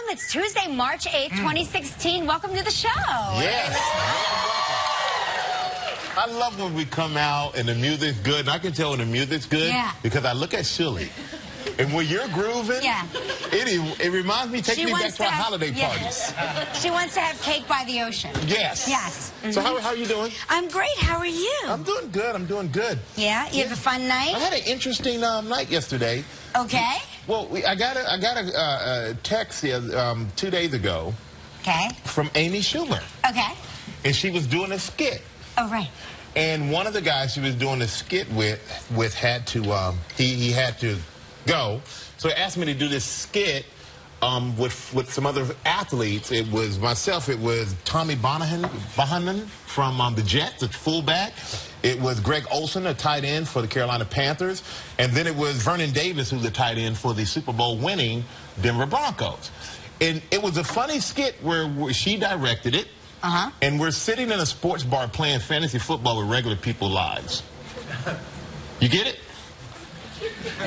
It's Tuesday, March 8th, 2016. Welcome to the show. Yes. I love when we come out and the music's good. And I can tell when the music's good because I look at Shirley. And when you're grooving, it reminds me, taking me back to our holiday parties. She wants to have cake by the ocean. Yes. Yes. So how are you doing? I'm great. How are you? I'm doing good. I'm doing good. Yeah? You have a fun night? I had an interesting night yesterday. Okay. Well, I got a text 2 days ago from Amy Schumer. Okay. And she was doing a skit. Oh, right. And one of the guys she was doing a skit with had to, he had to go. So he asked me to do this skit with some other athletes. It was myself. It was Tommy Bohannon from the Jets, the fullback. It was Greg Olsen, a tight end for the Carolina Panthers. And then it was Vernon Davis, who's a tight end for the Super Bowl winning Denver Broncos. And it was a funny skit where she directed it. And we're sitting in a sports bar playing fantasy football with regular people's lives. You get it?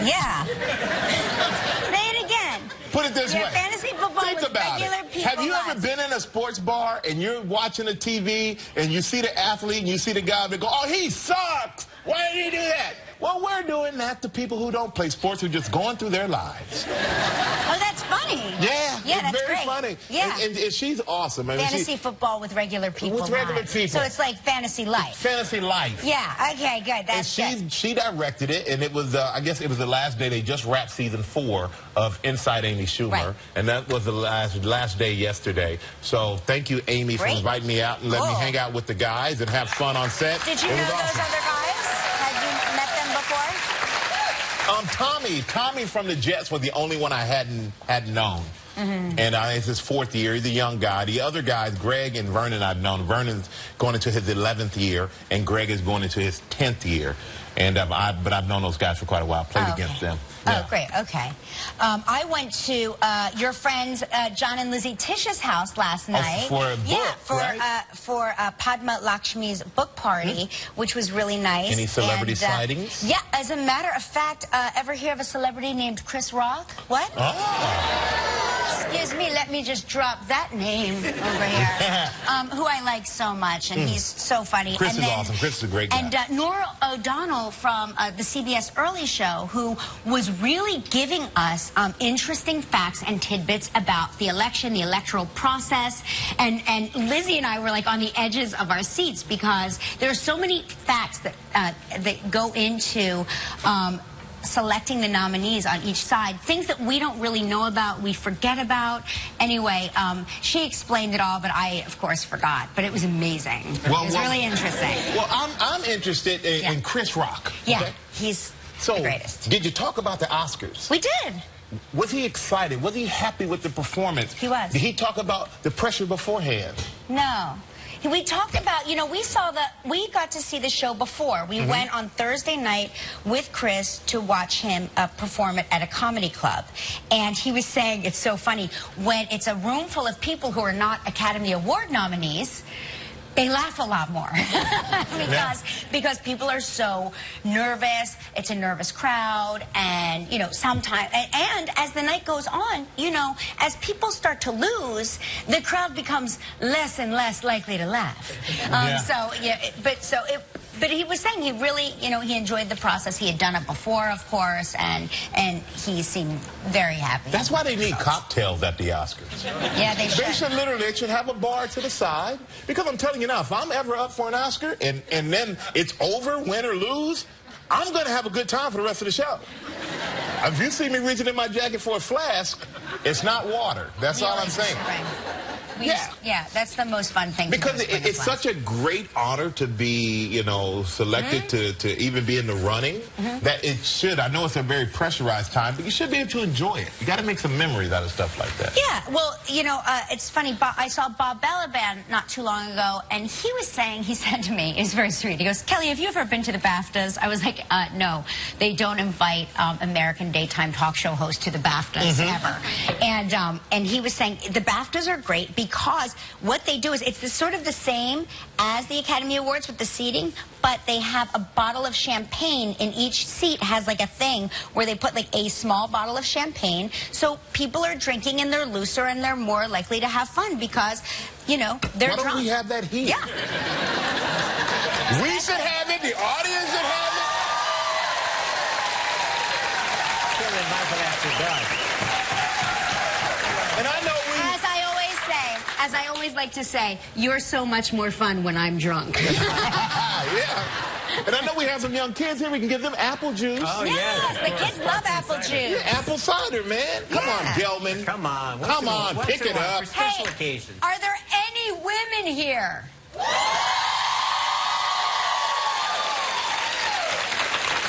Yeah. Say it again. Put it this way. Fantasy football Think with about regular it. people. Have you ever been in a sports bar and you're watching a TV and you see the athlete and you see the guy that go, "Oh, he sucks. Why did he do that?" Well, we're doing that to people who don't play sports, who are just going through their lives. Oh, that's funny. Yeah, that's very great. funny. Yeah. And she's awesome. I mean, fantasy football with regular people. With regular people. So it's like fantasy life. Fantasy life. Yeah, okay, good. That's and she directed it, and it was, I guess it was the last day. They just wrapped season 4 of Inside Amy Schumer. Right. And that was the last day yesterday. So thank you, Amy, for inviting me out and letting me hang out with the guys and have fun on set. Did you know those other guys? Had you met them before? Tommy from the Jets was the only one I hadn't known. And it's his 4th year. He's a young guy. The other guys, Greg and Vernon, I've known. Vernon's going into his 11th year, and Greg is going into his 10th year. And but I've known those guys for quite a while. Played against them. Yeah. Oh, great. Okay. I went to your friends John and Lizzie Tish's house last night. For a book, for Padma Lakshmi's book party, which was really nice. Any celebrity sightings? Yeah. As a matter of fact, ever hear of a celebrity named Chris Rock? What? Oh. Excuse me, let me just drop that name over here. Who I like so much, and he's so funny. Chris is awesome. Chris is a great guy. And Nora O'Donnell from the CBS Early Show, who was really giving us interesting facts and tidbits about the election, the electoral process. And Lizzie and I were like on the edges of our seats because there are so many facts that go into selecting the nominees on each side, things that we don't really know about, we forget about. Anyway, she explained it all, but I, of course, forgot. But it was amazing. It was really interesting. Well, I'm interested in Chris Rock. Yeah, okay? he's the greatest. Did you talk about the Oscars? We did. Was he excited? Was he happy with the performance? He was. Did he talk about the pressure beforehand? No. We talked about, you know, we got to see the show before. We went on Thursday night with Chris to watch him perform it at a comedy club. And he was saying, it's so funny, when it's a room full of people who are not Academy Award nominees, they laugh a lot more because people are so nervous. It's a nervous crowd, and you know, sometimes and as the night goes on, you know, as people start to lose, the crowd becomes less and less likely to laugh. But he was saying he really, you know, he enjoyed the process. He had done it before, of course, and he seemed very happy. That's why they need cocktails at the Oscars. Yeah, they should. They should have a bar to the side. Because I'm telling you now, if I'm ever up for an Oscar and then it's over, win or lose, I'm going to have a good time for the rest of the show. If you see me reaching in my jacket for a flask, it's not water. That's all I'm saying. Right. Yeah, that's the most fun thing. Because it's such a great honor to be, you know, selected to even be in the running that it should. I know it's a very pressurized time, but you should be able to enjoy it. You got to make some memories out of stuff like that. Yeah, well, you know, it's funny. I saw Bob Balaban not too long ago, and he was saying, he said to me, it's very sweet. He goes, "Kelly, have you ever been to the BAFTAs?" I was like, no, they don't invite American daytime talk show hosts to the BAFTAs ever. And he was saying the BAFTAs are great because because what they do is it's sort of the same as the Academy Awards with the seating, but they have a bottle of champagne in each seat. Has like a thing where they put like a small bottle of champagne, so people are drinking and they're looser and they're more likely to have fun because, you know, they're drunk. Why don't we have that here? Yeah. We should have it. The audience should have it. And I know we... As I always like to say, you're so much more fun when I'm drunk. Yeah. And I know we have some young kids here. We can give them apple juice. Oh, yes. The kids love apple juice. Yeah, apple cider, man. Come on, Gelman. Come on. Come on, pick it up. Special occasions. Are there any women here?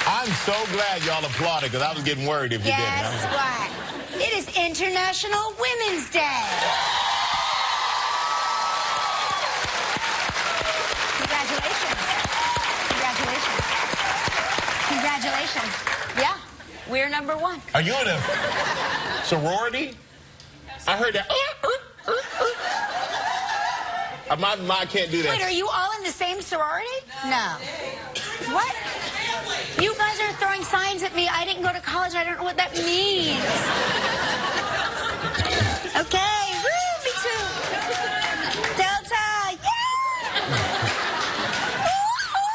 I'm so glad y'all applauded because I was getting worried if you didn't. Guess what? It is International Women's Day. Congratulations. Yeah, we're number one. Are you in a sorority? I heard that. I can't do that. Wait, are you all in the same sorority? No. What? You guys are throwing signs at me. I didn't go to college. I don't know what that means. Okay. Woo, me too. Delta.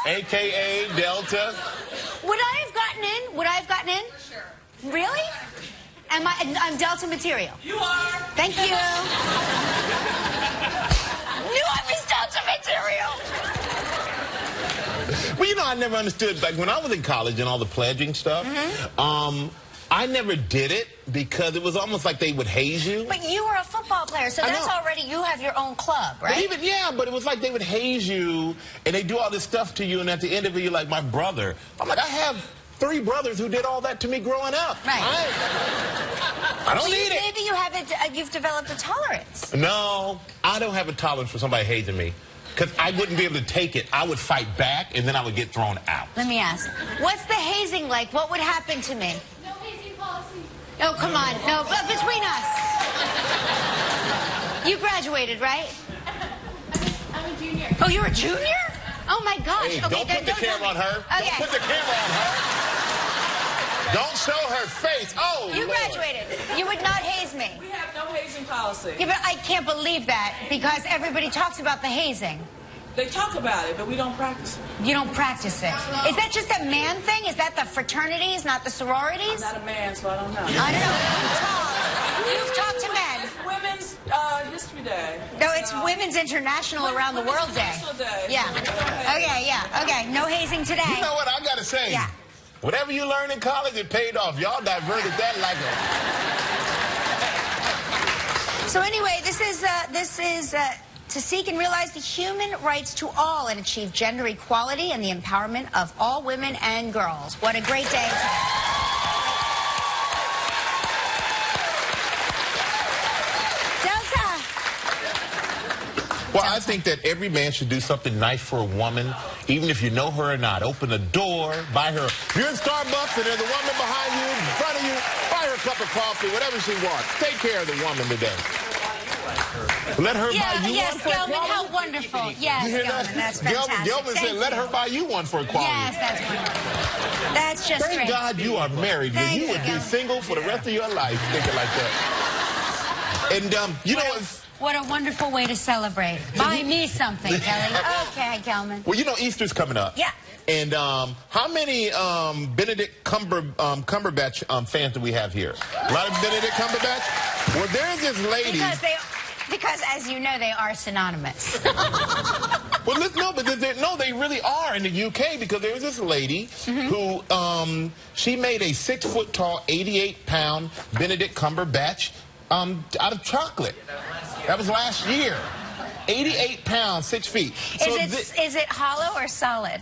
Yeah. AKA Delta. Would I have gotten in? Would I have gotten in? Sure. Really? I'm Delta material. You are. Thank you. Knew I was Delta material. Well, you know, I never understood, like, when I was in college and all the pledging stuff, I never did it because it was almost like they would haze you. But you were a football player, so that's already, you have your own club, right? But but it was like they would haze you, and they do all this stuff to you, and at the end of it, you're like, my brother. I'm like, I have 3 brothers who did all that to me growing up. Right. I don't need it. Maybe you haven't, you've developed a tolerance. No, I don't have a tolerance for somebody hazing me. Because I wouldn't be able to take it. I would fight back, and then I would get thrown out. Let me ask, what's the hazing like? What would happen to me? No hazing policy. Oh, come on. No, but between us. You graduated, right? I'm a junior. Oh, you're a junior? Oh, my gosh. Hey, okay, don't put the camera on her. Okay. Don't put the camera on her. Don't show her face. Oh, You Lord. graduated. You would not haze me. We have no hazing policy. Yeah, but I can't believe that because everybody talks about the hazing. They talk about it, but we don't practice it. You don't practice it. Is that just a man thing? Is that the fraternities, not the sororities? I'm not a man, so I don't know. I don't know. You've talked to men. It's Women's History Day. No, it's Women's International Around the World Day. International Day. Yeah. Okay, yeah. Okay, no hazing today. You know what I got to say? Yeah. Whatever you learned in college, it paid off. Y'all diverted that like a... So anyway, this is to seek and realize the human rights to all and achieve gender equality and the empowerment of all women and girls. What a great day today. Delta. Well, I think that every man should do something nice for a woman, even if you know her or not. Open a door, buy her. If you're in Starbucks and there's a woman behind you, in front of you, buy her a cup of coffee, whatever she wants. Take care of the woman today. Let her buy you one for Gelman, equality. how wonderful. Yes, You hear Gelman, that's fantastic. Gelman said, let her buy you one for equality. Yes, that's wonderful. That's just Thank great. God you are married. Thank You would be you. single for the rest of your life thinking like that. And, you know... What a wonderful way to celebrate. Buy me something, Kelly. Okay, Gelman. Well, you know Easter's coming up. Yeah. And how many Benedict Cumberbatch fans do we have here? A lot of Benedict Cumberbatch? Well, there's this lady... Because, as you know, they are synonymous. Well, they really are in the UK because there's this lady who, she made a 6-foot-tall, 88-pound Benedict Cumberbatch out of chocolate. That was last year. 88 pounds, 6 feet. So is it hollow or solid?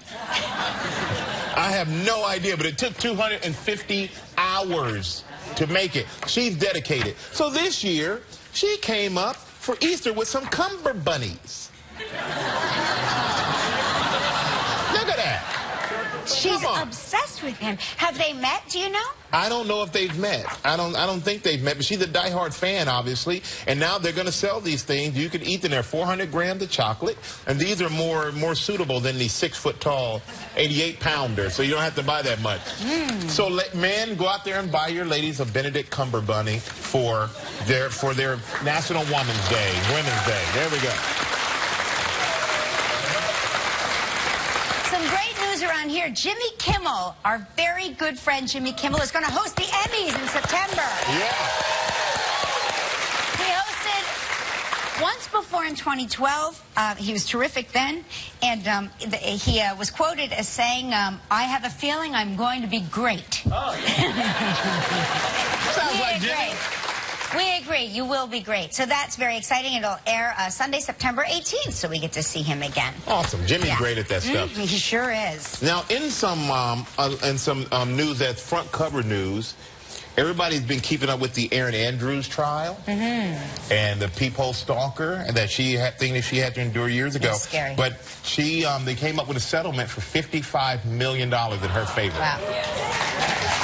I have no idea, but it took 250 hours to make it. She's dedicated. So this year, she came up for Easter with some Cumber bunnies. Look at that. She's obsessed with him. Have they met? Do you know? I don't know if they've met. I don't think they've met, but she's a diehard fan, obviously. And now they're going to sell these things. You can eat them. They're 400 grams of chocolate, and these are more suitable than the 6-foot-tall 88-pounder. So you don't have to buy that much. So men, go out there and buy your ladies a Benedict Cumberbunny for their National Women's Day. There we go. Some great news around here. Jimmy Kimmel, our very good friend Jimmy Kimmel, is going to host the Emmys in September. Yeah. He hosted once before in 2012. He was terrific then. And he was quoted as saying, I have a feeling I'm going to be great. Oh, yeah. Sounds like Jimmy. We agree. You will be great. So that's very exciting. It'll air Sunday, September 18th, so we get to see him again. Awesome. Jimmy's great at that stuff. He sure is. Now, in some news that's front cover news, everybody's been keeping up with the Erin Andrews trial and the peephole stalker that she had to endure years ago. That's scary. But they came up with a settlement for $55 million in her favor. Wow.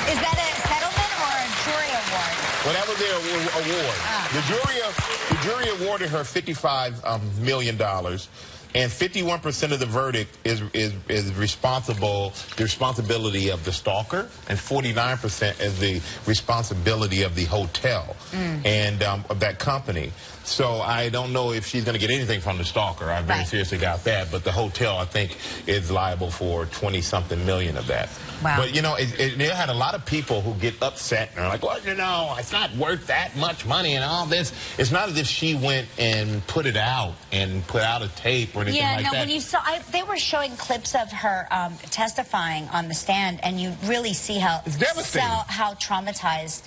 Is that a settlement or a jury award? Well, that was their award. The jury awarded her $55 million, and 51% of the verdict is the responsibility of the stalker, and 49% is the responsibility of the hotel and of that company. So I don't know if she's going to get anything from the stalker. I very seriously doubt that. But the hotel, I think, is liable for 20-something million of that. Wow. But, you know, it had a lot of people who get upset and are like, well, you know, it's not worth that much money and all this. It's not as if she went and put it out and put out a tape or anything like that. When you saw, they were showing clips of her testifying on the stand, and you really see how it's devastating. How traumatized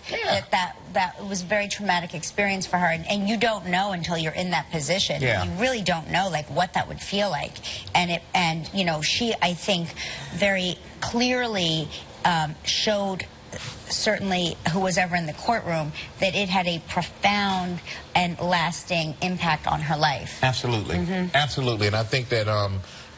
that was a very traumatic experience for her, and you don't know until you're in that position. Yeah. You really don't know like what that would feel like, and you know, she, I think, very clearly showed, certainly who was ever in the courtroom, that it had a profound and lasting impact on her life. Absolutely. Absolutely. And I think that,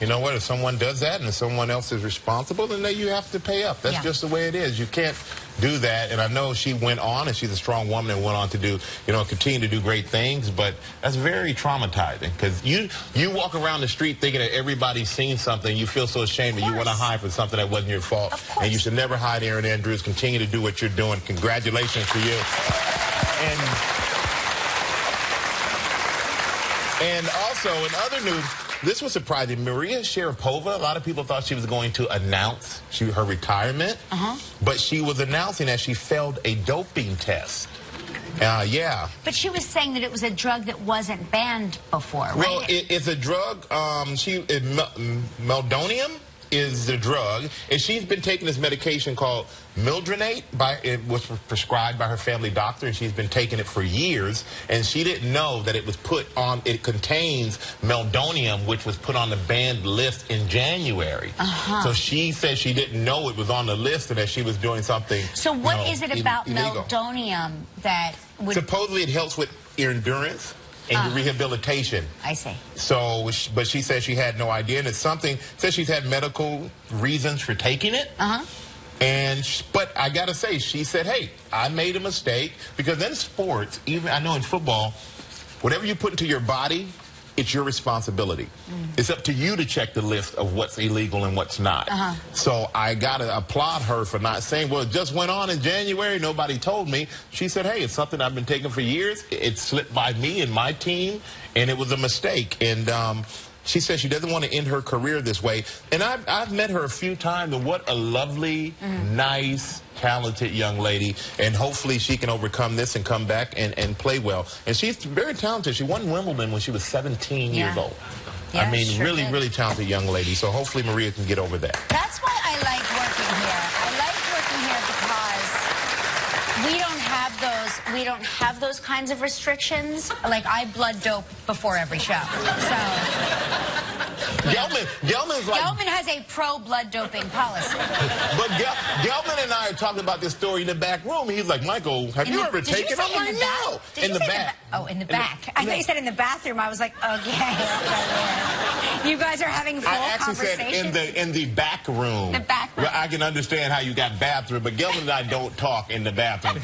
you know what, if someone does that and if someone else is responsible, then you have to pay up. That's just the way it is. You can't do that. And I know she went on, and she's a strong woman and went on to do, you know, continue to do great things, but that's very traumatizing, because you walk around the street thinking that everybody's seen something, you feel so ashamed that you want to hide for something that wasn't your fault. And you should never hide, Erin Andrews. Continue to do what you're doing. Congratulations to you. And also, in other news, this was surprising. Maria Sharapova, a lot of people thought she was going to announce her retirement, but she was announcing that she failed a doping test. But she was saying that it was a drug that wasn't banned before, right? Well, it's a drug. Meldonium is the drug, and she's been taking this medication called Mildronate. It was prescribed by her family doctor, and she's been taking it for years, and she didn't know that it was put on, it contains meldonium, which was put on the banned list in January. So she said she didn't know it was on the list and that she was doing something. So what is it about meldonium that would... Supposedly it helps with endurance and rehabilitation. I see. So, but she said she had no idea, and it's something, says she's had medical reasons for taking it. But I gotta say, she said, hey, I made a mistake, because in sports, even I know in football, whatever you put into your body, it's your responsibility. It's up to you to check the list of what's illegal and what's not. So I gotta applaud her for not saying, well, it just went on in January, nobody told me. She said, hey, it's something I've been taking for years. It slipped by me and my team, and it was a mistake. And she says she doesn't want to end her career this way. And I've met her a few times, and what a lovely, nice, talented young lady. And hopefully she can overcome this and come back and play well. And she's very talented. She won Wimbledon when she was 17 years old. I mean, really talented young lady. So hopefully Maria can get over that. That's why I like working here. I like working here because we don't have those kinds of restrictions. Like, I blood dope before every show. So Gelman's like... Gelman has a pro-blood doping policy. But Gelman and I are talking about this story in the back room. He's like, Michael, have you ever taken? I'm like, no. In the back. Oh, in the back. I thought you said in the bathroom. I was like, okay. You guys are having full conversation. I actually said in the back room. The back room. Well, I can understand how you got bathroom, but Gelman and I don't talk in the bathroom.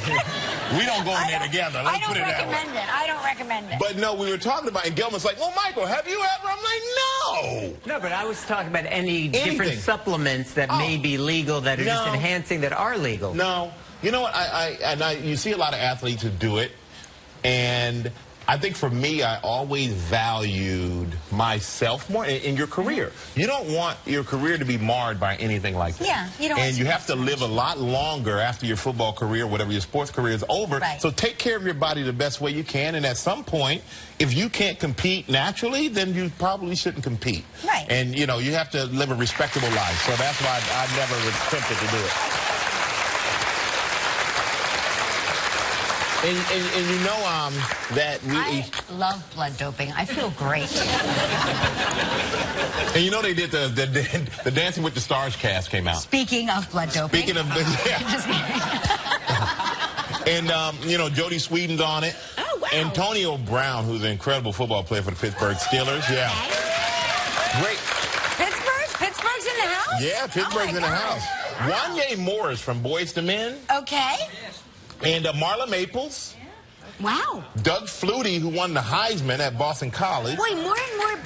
We don't go in there together. Let's put it that way. I don't recommend it. But no, we were talking about, and Gelman's like, well, Michael, have you ever? I'm like, no. No, but I was talking about any different supplements that may be legal that are just enhancing that are legal. No. You know what? You see a lot of athletes who do it, and I think for me, I always valued myself more in your career. You don't want your career to be marred by anything like that. Yeah, you don't. And you have to live a lot longer after your football career, whatever your sports career is over. Right. So take care of your body the best way you can. And at some point, if you can't compete naturally, then you probably shouldn't compete. Right. And, you know, you have to live a respectable life. So that's why I never was tempted to do it. And you know that I love blood doping. I feel great. And you know they did the Dancing with the Stars cast came out. Speaking of blood doping. Speaking of, and you know, Jodie Sweetin's on it. Oh, wow. Antonio Brown, who's an incredible football player for the Pittsburgh Steelers. Yeah. Great. Pittsburgh's in the house? Yeah, Pittsburgh's in the house. Wanya Morris from Boyz II Men. Okay. And Marla Maples. Wow. Doug Flutie, who won the Heisman at Boston College. Boy, more and more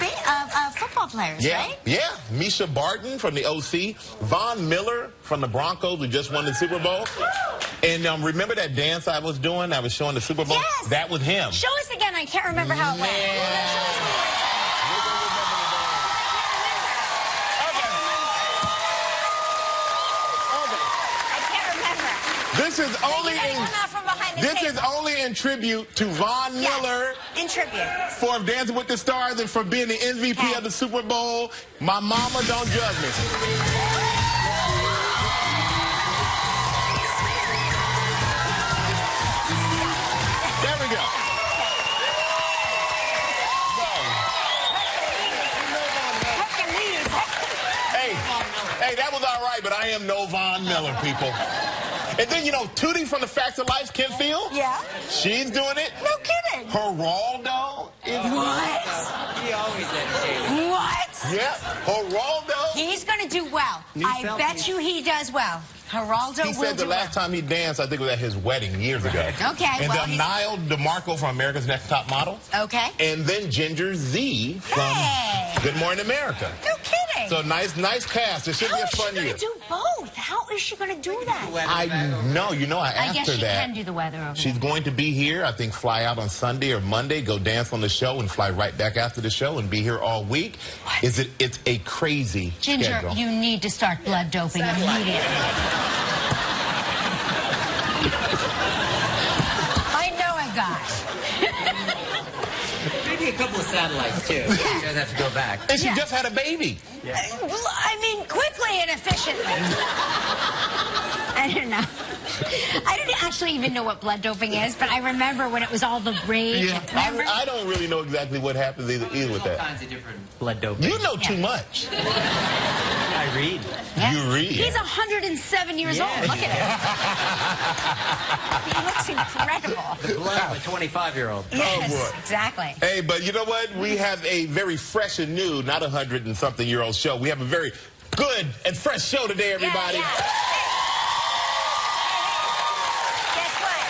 football players, right? Yeah. Misha Barton from the OC. Von Miller from the Broncos, who just won the Super Bowl. And remember that dance I was doing? I was showing the Super Bowl? Yes. That was him. Show us again. I can't remember how it went. This is only in tribute to Von Miller. In tribute. For Dancing with the Stars and for being the MVP of the Super Bowl. My mama, don't judge me. There we go. Hey, that was all right, but I am no Von Miller, people. And then, you know, Tootie from the Facts of Life, Kim Field. Yeah. She's doing it. No kidding. Geraldo is What? He always entertains. What? Yeah. Geraldo. He's going to do well. I bet you he does well. Geraldo He said the last time he danced, I think, was at his wedding years ago. Okay. And then Niall DeMarco from America's Next Top Model. Okay. And then Ginger Z from Good Morning America. No kidding. So nice cast. It should be a fun year. How is she going to do both? How is she going to do that? I know. You know, I asked her that. I guess she can do the weather over She's going to be here, I think, fly out on Sunday or Monday, go dance on the show, and fly right back after the show and be here all week. What? It's a crazy Ginger, schedule. you need to start blood doping immediately. I know a guy. Maybe a couple of satellites, too. She doesn't have to go back. And she just had a baby. Yeah. I mean, quickly and efficiently. I don't know. I don't actually even know what blood doping is, but I remember when it was all the rage. Yeah. I don't really know exactly what happens either with that. All kinds of different blood doping. You know too much. I read. Yeah. You read. He's 107 years old. Look at him. He looks incredible. The blood of a 25-year-old. Yes, Oh, boy. exactly. Hey, but you know what? We have a very fresh and new, not 100-and-something-year-old show. We have a very good and fresh show today, everybody. Yeah. Guess what?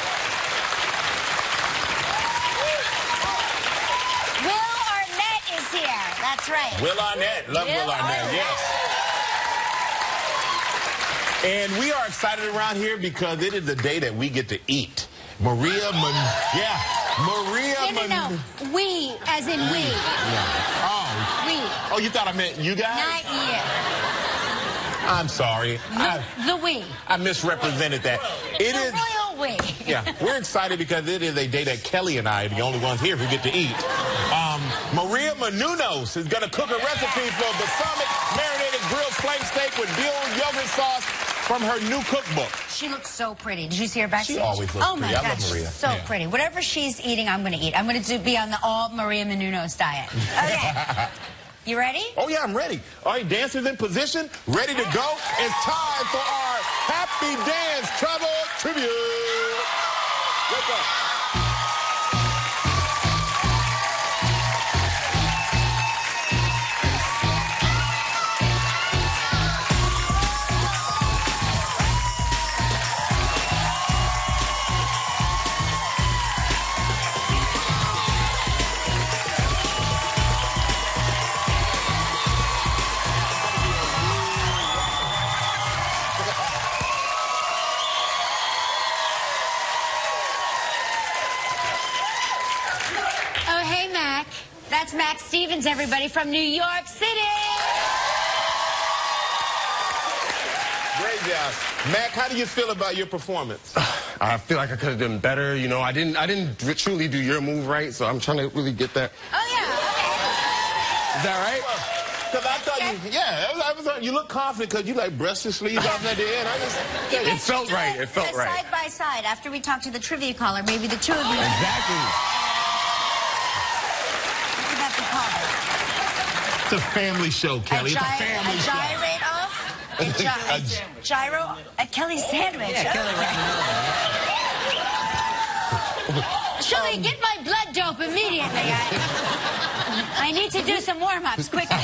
Will Arnett is here. That's right. Will Arnett. Love Will Arnett, yes. And we are excited around here because it is the day that we get to eat. No. We, as in we. Yeah. We. Oh, you thought I meant you guys? Not you. I'm sorry. The we. I misrepresented that. It The is. royal we. Yeah, we're excited because it is a day that Kelly and I are the only ones here who get to eat. Maria Menounos is going to cook a recipe for balsamic marinated grilled flank steak with dill yogurt sauce from her new cookbook. She looks so pretty. Did you see her backstage? She always looks pretty. I God, love Maria. She's so pretty. Whatever she's eating, I'm going to eat. I'm going to be on the all Maria Menounos diet. Okay. You ready? Oh, yeah, I'm ready. All right, dancers in position, ready to go. It's time for our Happy Dance Travel Tribute. Ripa. Oh, hey, Mac. That's Mac Stevens, everybody, from New York City. Great job. Mac, how do you feel about your performance? I feel like I could have done better. You know, I didn't truly do your move right, so I'm trying to really get that. Oh, yeah, okay. Is that right? Because I thought you look confident because you like brushed your sleeves off at the end. It felt right. It felt right. Side by side, after we talk to the trivia caller, maybe the two of you. Exactly. What would that be called? It's a family show, Kelly. It's a family show. Gyrate off? A gyro? A Kelly sandwich. Yeah, Kelly right. Shirley, get my blood dope immediately. I need to do some warm-ups quickly.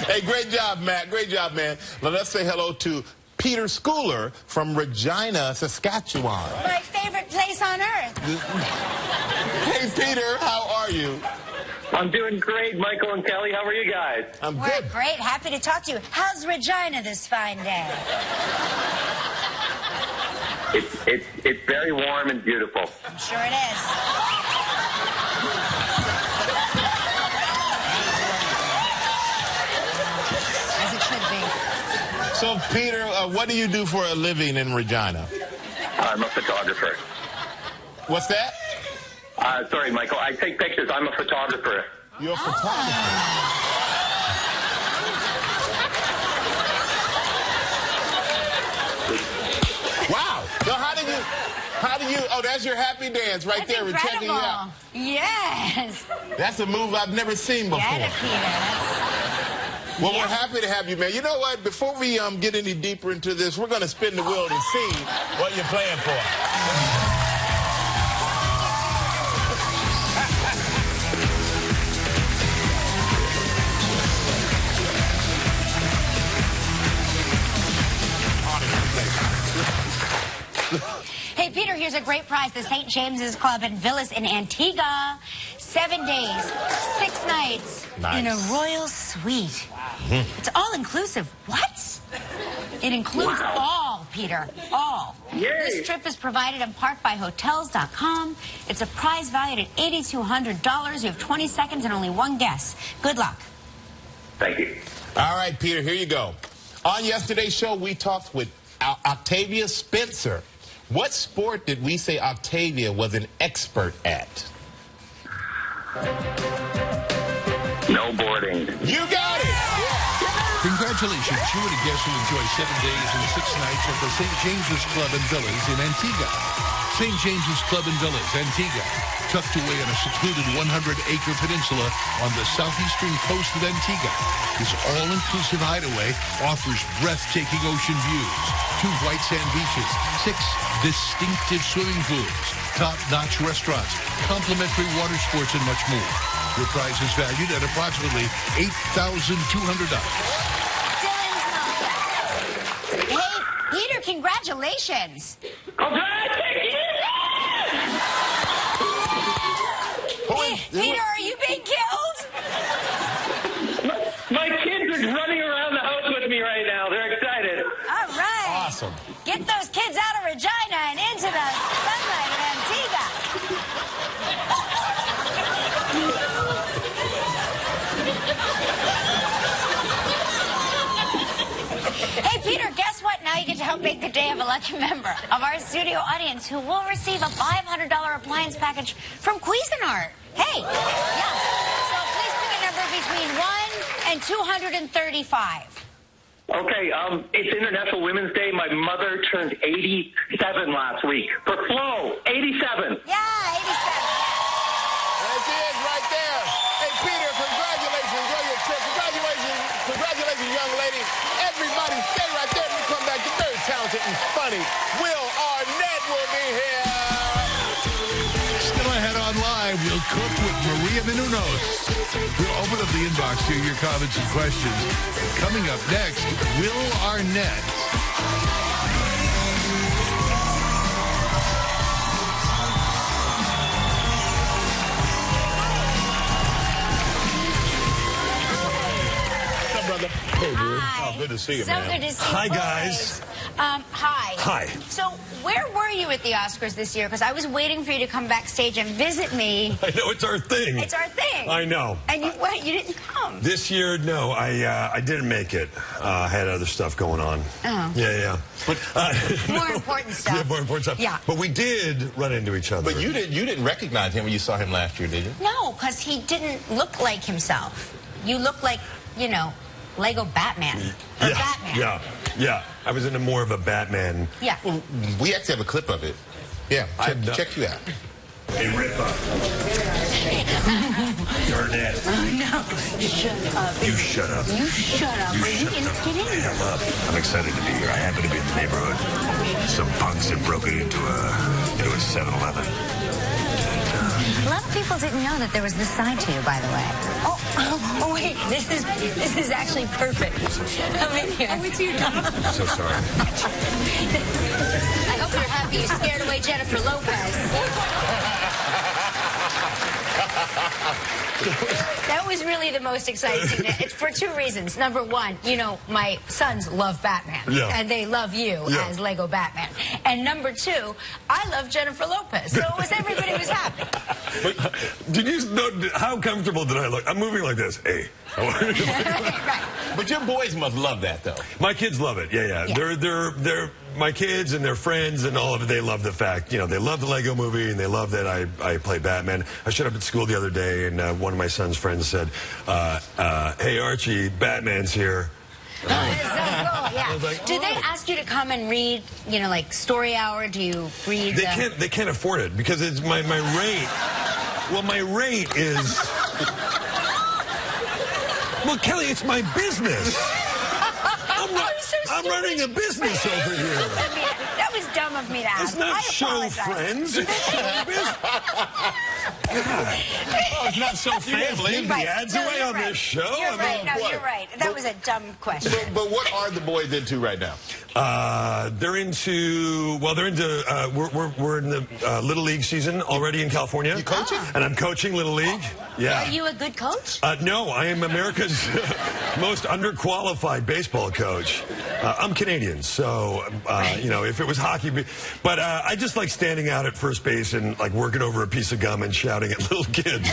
Hey, great job, Matt. Great job, man. Now let's say hello to Peter Schooler from Regina, Saskatchewan. My favorite place on earth. Hey, Peter, how are you? I'm doing great, Michael and Kelly. How are you guys? I'm We're good. great. Happy to talk to you. How's Regina this fine day? It's very warm and beautiful. I'm sure it is. As it should be. So, Peter, what do you do for a living in Regina? I'm a photographer. What's that? Sorry, Michael. I take pictures. I'm a photographer. You're a photographer. Wow. So how do you, oh, that's your happy dance right That's there. We're checking you out. incredible. Yes. That's a move I've never seen before. Get it, Peter. Well, we're happy to have you, man. You know what? Before we get any deeper into this, we're going to spin the wheel to see what you're playing for. Hey, Peter, here's a great prize. The St. James's Club and Villas in Antigua. 7 days, 6 nights in a royal suite. It's all-inclusive. What? It includes all, Peter. All. Yay. This trip is provided in part by Hotels.com. It's a prize valued at $8,200. You have 20 seconds and only one guess. Good luck. Thank you. All right, Peter, here you go. On yesterday's show, we talked with Octavia Spencer. What sport did we say Octavia was an expert at? Snowboarding. You got it! Congratulations, you and a guest will enjoy 7 days and 6 nights at the St. James's Club and Villas in Antigua. St. James's Club and Villas, Antigua, tucked away on a secluded 100-acre peninsula on the southeastern coast of Antigua. This all-inclusive hideaway offers breathtaking ocean views, 2 white sand beaches, 6 distinctive swimming pools, top-notch restaurants, complimentary water sports, and much more. Your prize is valued at approximately $8,200. Hey, Peter, congratulations. Peter, are you being killed? My kids are running around the house with me right now. They're excited. All right. Awesome. Get those kids out of Regina and into the sunlight of Antigua. Hey, Peter, guess what? Now you get to help make the day of a lucky member of our studio audience who will receive a $500 appliance package from Cuisinart. Hey, yeah. So please pick a number between 1 and 235. Okay, it's International Women's Day. My mother turned 87 last week. For Flo, 87. Yeah, 87. That's it right there. Hey, Peter, talented and funny Will Arnett will be here. Still ahead on Live, we'll cook with Maria Menounos. We'll open up the inbox to your comments and questions. Coming up next, Will Arnett. Brother. Hey, Hi. oh, good to see you, so man. Good to see Hi, you guys. Hi. Hi. So where were you at the Oscars this year? Because I was waiting for you to come backstage and visit me. I know, it's our thing. It's our thing. I know. And you went. You didn't come. This year, no, I didn't make it. I had other stuff going on. Oh. Yeah. But, More important stuff. Yeah, more important stuff. Yeah. But we did run into each other. But you didn't recognize him when you saw him last year, did you? No, because he didn't look like himself. You look like, you know, Lego Batman. Or Yeah, Batman. yeah. I was into more of a Batman. Yeah. Well, we actually have a clip of it. Yeah, check you out. Hey, Ripa. Arnett. No, shut up. You shut up. You shut up. You Are you shut in? up. Get in here. Hell up. I'm excited to be here. I happen to be in the neighborhood. Some punks had broken into a 7-Eleven. A lot of people didn't know that there was this side to you, by the way. Oh, wait. This is actually perfect. Come in here. Oh, it's you. I'm so sorry. I hope you're happy you scared away Jennifer Lopez. That was really the most exciting thing. It's for two reasons. Number one, you know, my sons love Batman. Yeah. And they love you as Lego Batman. And number two, I love Jennifer Lopez. So it was everybody was happy. But did you know how comfortable did I look? I'm moving like this. Hey. Right. But your boys must love that, though. My kids love it. Yeah. They're my kids and their friends and all of it. They love the fact, you know, they love the Lego movie and they love that I play Batman. I showed up at school the other day and one of my son's friends said, "Hey Archie, Batman's here." Oh, it's so cool, yeah. I was like, Do they ask you to come and read, you know, like story hour? Do you read? They can't afford it because it's my rate. Well, my rate is. Well, Kelly, it's my business. I'm running a business over here. That was dumb of me to ask. It's not show friends. It's show business. Oh, it's not so family. Give the ads away on this show. You're right. No, you're right. That was a dumb question. But what are the boys into right now? They're into we're in the Little League season already in California. You coaching? And I'm coaching Little League. Yeah. Are you a good coach? No, I am America's most underqualified baseball coach. I'm Canadian, so you know, if it was hockey, but I just like standing out at first base and like working over a piece of gum and shouting at little kids.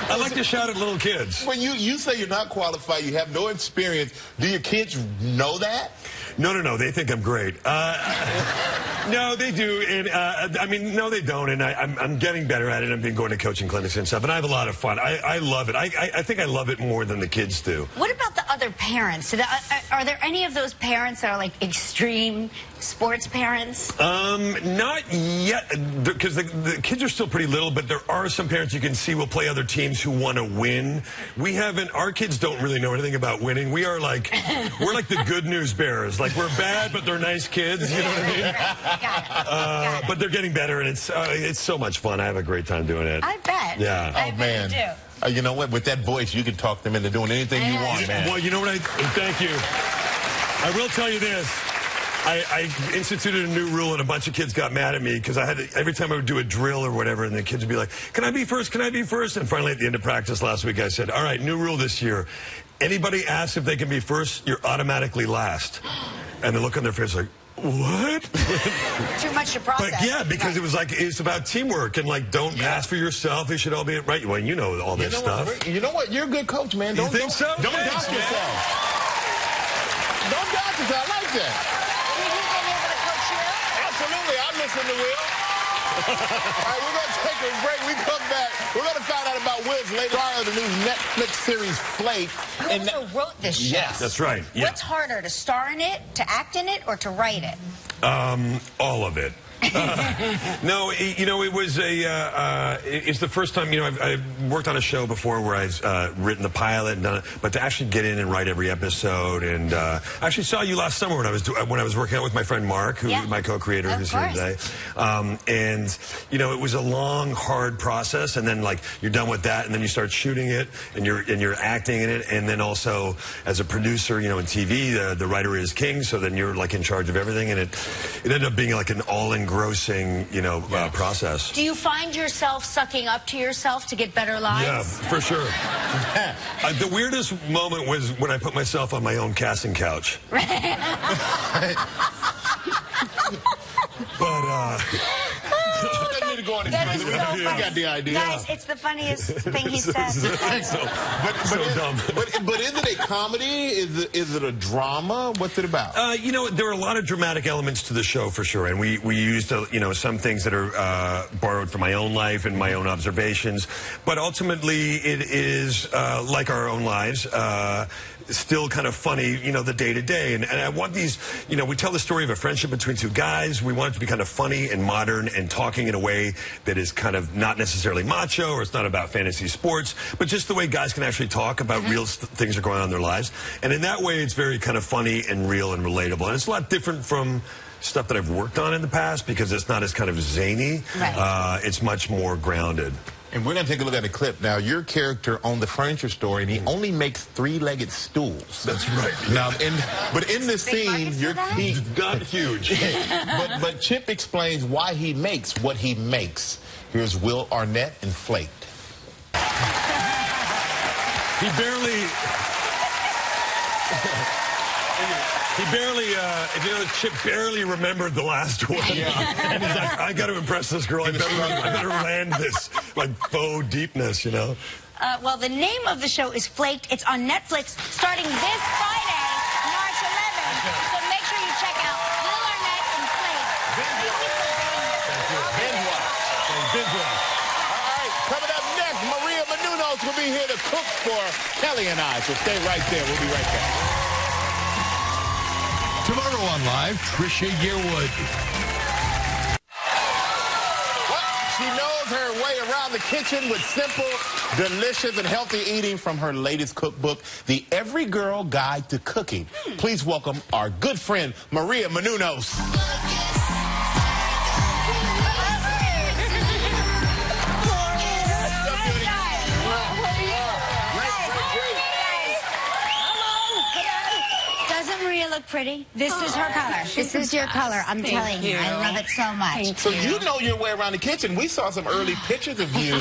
I like to shout at little kids. When you say you're not qualified, you have no experience, do your kids know that? No, they think I'm great. No, they do, and I mean, no, they don't, and I'm getting better at it. I've been going to coaching clinics and stuff, and I have a lot of fun. I love it. I think I love it more than the kids do. What about the other parents? Are there any of those parents that are like extreme sports parents? Not yet, because the kids are still pretty little, but there are some parents you can see will play other teams who want to win. Our kids don't really know anything about winning. We're like the good news bearers. Like, we're bad, but they're nice kids, you know what I mean? Got it. But they're getting better, and it's so much fun. I have a great time doing it. I bet. Yeah. I bet man. you do. You know what? With that voice, you can talk them into doing anything you want, man. Well, you know what? Thank you. I will tell you this. I instituted a new rule, and a bunch of kids got mad at me because every time I would do a drill or whatever, and the kids would be like, "Can I be first? Can I be first?" And finally, at the end of practice last week, I said, "All right, new rule this year. Anybody asks if they can be first, you're automatically last." And the look on their face like, "What?" Too much to process. But yeah, because it was like, it's about teamwork, and like, don't ask for yourself. They should all be right. Well, you know all this stuff. You know what? You're a good coach, man. You think so? Don't doubt yourself. Don't doubt yourself. I like that. Absolutely. I listen to Will. All right, we're going to take a break. We come back. We're going to find out about Will's latest star of the new Netflix series, Flake. Who also wrote this show? Yes. That's right. Yeah. What's harder, to star in it, to act in it, or to write it? All of it. No, you know, it was it's the first time, you know, I've worked on a show before where I've written the pilot and done it, but to actually get in and write every episode, and I actually saw you last summer when I was working out with my friend Mark, who my co-creator, who's here today, and you know, it was a long, hard process, and then like you're done with that, and then you start shooting it, and you're acting in it, and then also as a producer, you know, in TV, the writer is king, so then you're like in charge of everything, and it ended up being like an all-engrossing, you know, process. Do you find yourself sucking up to yourself to get better lines? Yeah, for sure. The weirdest moment was when I put myself on my own casting couch. But that is so funny. You got the idea. Guys, it's the funniest thing he said. But is it a comedy? Is it a drama? What's it about? You know, there are a lot of dramatic elements to the show for sure, and we used you know, some things that are borrowed from my own life and my own observations, but ultimately it is like our own lives. Still kind of funny, you know, the day-to-day. And I want these, you know, we tell the story of a friendship between two guys. We want it to be kind of funny and modern and talking in a way that is kind of not necessarily macho, or it's not about fantasy sports, but just the way guys can actually talk about real things that are going on in their lives. And in that way, it's very kind of funny and real and relatable. And it's a lot different from stuff that I've worked on in the past because it's not as kind of zany. Right. It's much more grounded. And we're going to take a look at a clip. Now, your character owned the furniture store, and he only makes three-legged stools. That's right. Now, but in this scene, he's not huge. but Chip explains why he makes what he makes. Here's Will Arnett and Flaked. He barely, if you know, Chip barely remembered the last one. Yeah. And he's like, I got to impress this girl. I better land this, like, faux deepness, you know? Well, the name of the show is Flaked. It's on Netflix starting this Friday, March 11th. So make sure you check out Will Arnett and Flaked. Binge watch. All right, coming up next, Maria Menounos will be here to cook for Kelly and I. So stay right there. We'll be right back. Tomorrow on Live, Trisha Yearwood. She knows her way around the kitchen with simple, delicious, and healthy eating from her latest cookbook, The Every Girl Guide to Cooking. Please welcome our good friend, Maria Menounos. Look pretty. This is her color. This is your color. I'm telling you. I love it so much. So you know your way around the kitchen. We saw some early pictures of you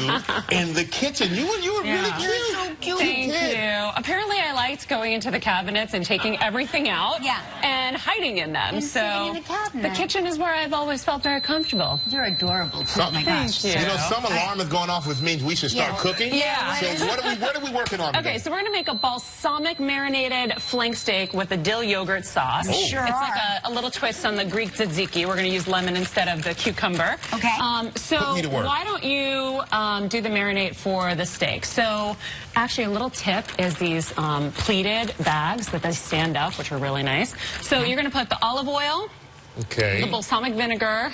in the kitchen. You were really cute. You're so cute. Thank you. Apparently, I liked going into the cabinets and taking everything out and hiding in them. And so sitting in the cabinet. The kitchen is where I've always felt very comfortable. You're adorable. Oh my gosh. Thank you. You know, some alarm is going off, which means we should start cooking. Yeah. So what are we working on today? Okay, so we're going to make a balsamic marinated flank steak with a dill yogurt sauce. Sure. It's like a little twist on the Greek tzatziki. We're going to use lemon instead of the cucumber. Okay. So why don't you do the marinade for the steak? So actually a little tip is these pleated bags that they stand up, which are really nice. So you're going to put the olive oil, the balsamic vinegar,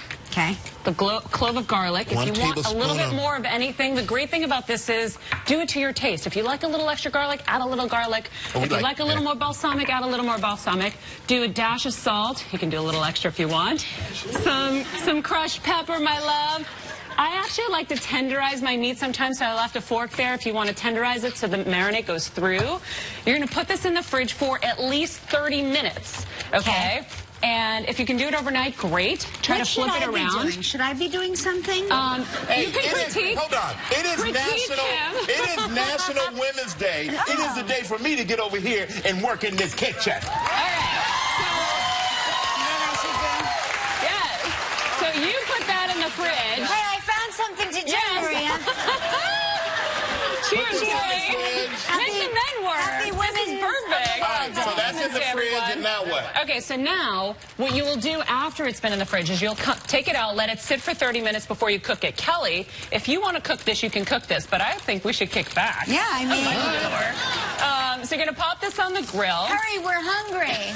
the clove of garlic. If you want a little bit more of anything, the great thing about this is do it to your taste. If you like a little extra garlic, add a little garlic. If you like a little more balsamic, add a little more balsamic. Do a dash of salt. You can do a little extra if you want. Some crushed pepper, my love. I actually like to tenderize my meat sometimes, so I left a fork there if you want to tenderize it so the marinade goes through. You're going to put this in the fridge for at least 30 minutes, okay? And if you can do it overnight, great. Try to flip it around. Should I be doing something? You can critique. Hold on. It is National Women's Day. It is the day for me to get over here and work in this kitchen. All right. So you put that in the fridge. Hey, I found something to do, Maria. Cheers, Kelly. Make the men work. Happy Women's Birthday. All right, so that's in the fridge, and now what? Okay, so now what you will do after it's been in the fridge is you'll take it out, let it sit for 30 minutes before you cook it. Kelly, if you want to cook this, you can cook this, but I think we should kick back. Yeah, I mean. So you're going to pop this on the grill. Hurry, we're hungry.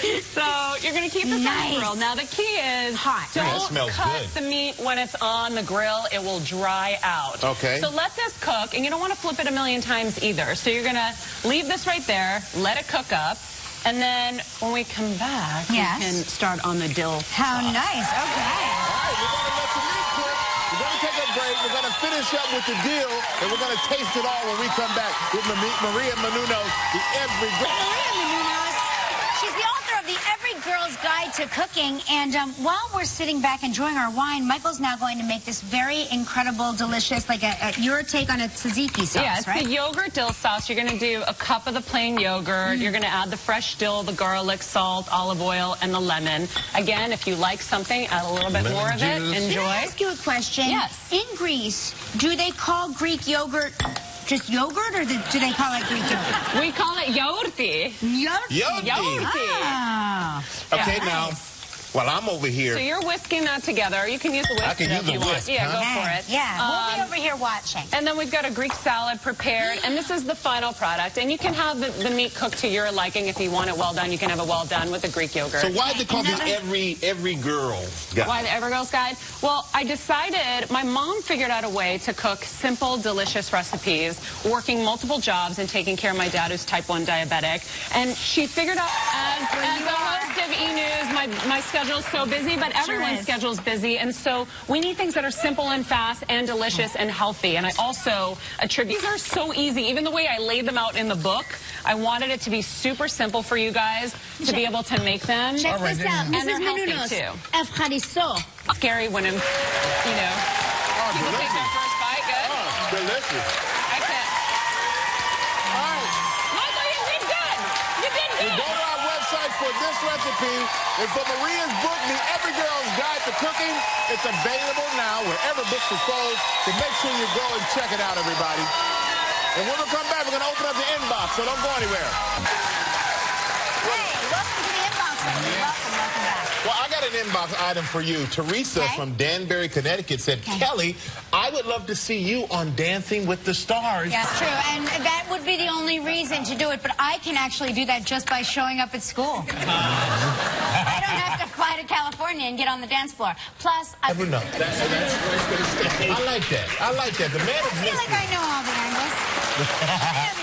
So you're going to keep this on the grill. Now the key is don't cut the meat when it's on the grill. It will dry out. Okay. So let this cook, and you don't want to flip it a million times either. So you're going to leave this right there, let it cook up, and then when we come back, we can start on the dill. How nice. Okay. All right, we're going to let the meat cook. We're going to take a break. We're going to finish up with the dill, and we're going to taste it all when we come back with Maria Menounos, the Every Girl. Maria Menounos, she's the author of the Every Girl's Guide to Cooking. And while we're sitting back enjoying our wine, Michael's now going to make this very incredible, delicious, like your take on a tzatziki sauce, yeah, it's right? the yogurt dill sauce. You're going to do a cup of the plain yogurt. You're going to add the fresh dill, the garlic, salt, olive oil, and the lemon. Again, if you like something, add a little bit more of it. Enjoy. Can I ask you a question? Yes. In Greece, do they call Greek yogurt just yogurt, or do they call it Greek yogurt? We call it yorti. Yorti. Ah. Okay, now, while I'm over here. So you're whisking that together. You can use the whisk. I can use the whisk. Yeah, go for it. Yeah, we'll be over here watching. And then we've got a Greek salad prepared, and this is the final product. And you can have the meat cooked to your liking. If you want it well done, you can have it well done with the Greek yogurt. So why they call it Every Girl Guide? Why the Every Girl's Guide? Well, I decided, my mom figured out a way to cook simple, delicious recipes, working multiple jobs and taking care of my dad, who's type 1 diabetic. And she figured out, as the host of E! News, my schedule's so busy, but everyone's schedule's busy. And so we need things that are simple and fast and delicious and healthy. And I also attribute, these are so easy. Even the way I laid them out in the book, I wanted it to be super simple for you guys to be able to make them. Check this out. And they're Mrs. healthy, too. Efcharisto. Scary when I'm, people take their first bite. Good. Oh, delicious. Excellent. All right. Michael, you did good. You did good. Go to our website for this recipe. And for Maria's book, The Every Girl's Guide to Cooking, it's available now wherever books are sold. So make sure you go and check it out, everybody. And when we come back, we're going to open up the inbox, so don't go anywhere. Hey, welcome to the inbox. Welcome back. Well, I got an inbox item for you. Teresa from Danbury, Connecticut said, Kelly, I would love to see you on Dancing with the Stars. Yeah, true. And that would be the only reason to do it. But I can actually do that just by showing up at school. I don't have to fly to California and get on the dance floor. Plus, I never know. That's I like that. I like that. The man is I feel like I know all the angles.